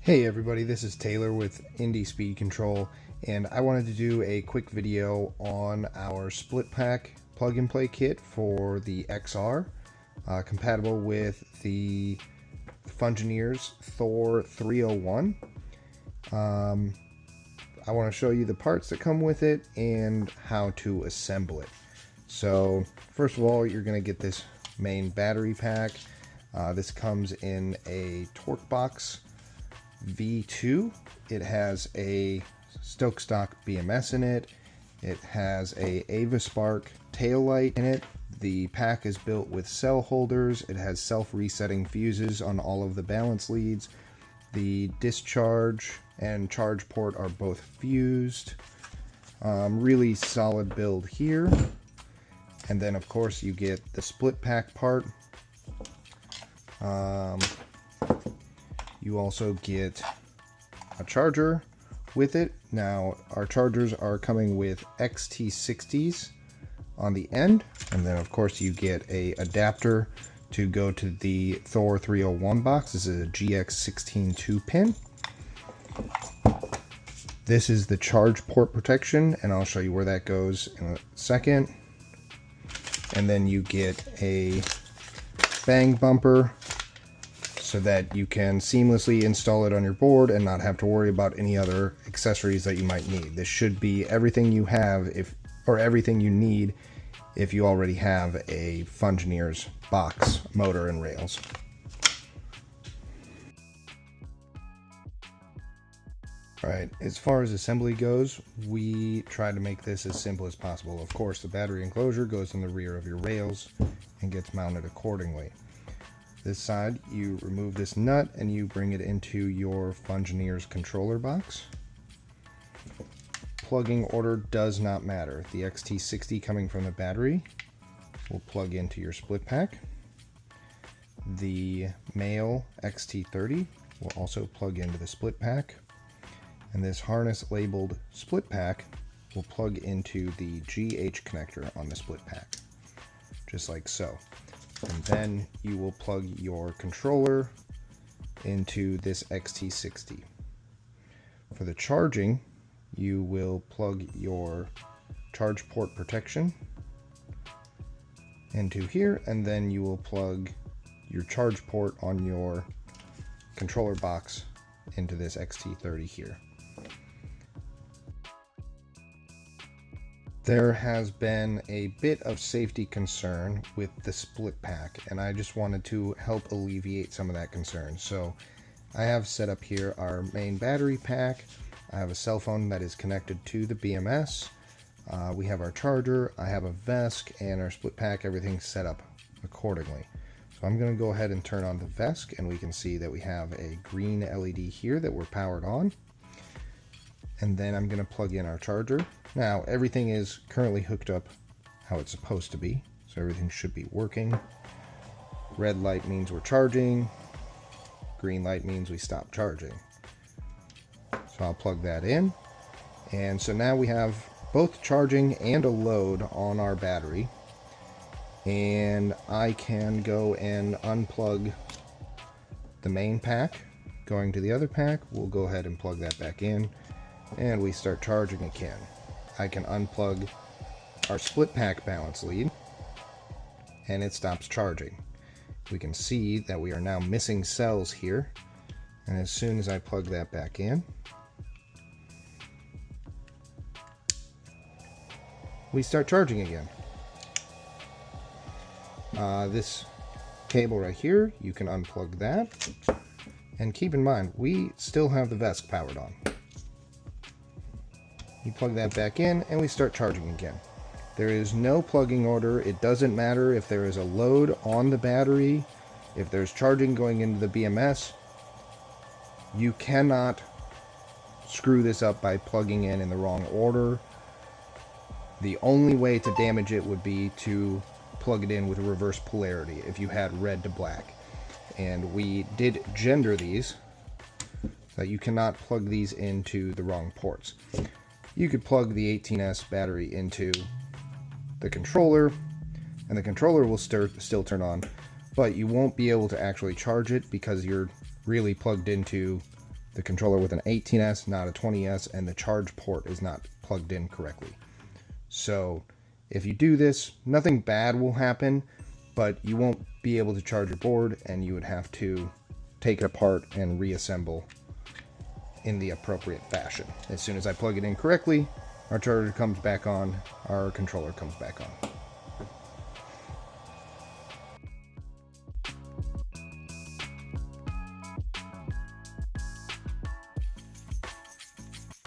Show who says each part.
Speaker 1: Hey everybody, this is Taylor with Indie Speed Control, and I wanted to do a quick video on our split pack plug and play kit for the XR, compatible with the Fungineers Thor400. I want to show you the parts that come with it and how to assemble it. So first of all, you're going to get this main battery pack. This comes in a torque box V2. It has a Stoke Stock BMS in it. It has a AvaSpark taillight in it. The pack is built with cell holders. It has self-resetting fuses on all of the balance leads. The discharge and charge port are both fused. Really solid build here. And then of course you get the split pack part. You also get a charger with it. Now, our chargers are coming with XT60s on the end, and then of course you get a adapter to go to the Thor301 box. This is a GX16 2-pin. This is the charge port protection, and I'll show you where that goes in a second. And then you get a bang bumper, so that you can seamlessly install it on your board and not have to worry about any other accessories that you might need. This should be everything you have or everything you need if you already have a Fungineers box, motor, and rails. Alright, as far as assembly goes, we try to make this as simple as possible. Of course, the battery enclosure goes in the rear of your rails and gets mounted accordingly. This side, you remove this nut and you bring it into your Fungineers controller box. Plugging order does not matter. The XT60 coming from the battery will plug into your split pack. The male XT30 will also plug into the split pack. And this harness labeled split pack will plug into the GH connector on the split pack, just like so. And then you will plug your controller into this XT60. For the charging, you will plug your charge port protection into here, and then you will plug your charge port on your controller box into this XT30 here. There has been a bit of safety concern with the split pack, and I just wanted to help alleviate some of that concern. So I have set up here our main battery pack. I have a cell phone that is connected to the BMS. We have our charger, I have a VESC, and our split pack, everything's set up accordingly. So I'm going to go ahead and turn on the VESC, and we can see that we have a green LED here that we're powered on. And then I'm going to plug in our charger. Now, everything is currently hooked up how it's supposed to be, so everything should be working. Red light means we're charging. Green light means we stop charging. So I'll plug that in. And so now we have both charging and a load on our battery. And I can go and unplug the main pack. Going to the other pack, we'll go ahead and plug that back in. And we start charging again. I can unplug our split pack balance lead and it stops charging. We can see that we are now missing cells here, and as soon as I plug that back in, we start charging again. This cable right here, you can unplug that, and keep in mind we still have the VESC powered on. You plug that back in and we start charging again. There is no plugging order. It doesn't matter if there is a load on the battery, if there's charging going into the BMS. You cannot screw this up by plugging in the wrong order. The only way to damage it would be to plug it in with a reverse polarity if you had red to black. And we did gender these so that you cannot plug these into the wrong ports. You could plug the 18S battery into the controller, and the controller will still turn on, but you won't be able to actually charge it because you're really plugged into the controller with an 18S, not a 20S, and the charge port is not plugged in correctly. So if you do this, nothing bad will happen, but you won't be able to charge your board, and you would have to take it apart and reassemble in the appropriate fashion. As soon as I plug it in correctly, our charger comes back on, our controller comes back on.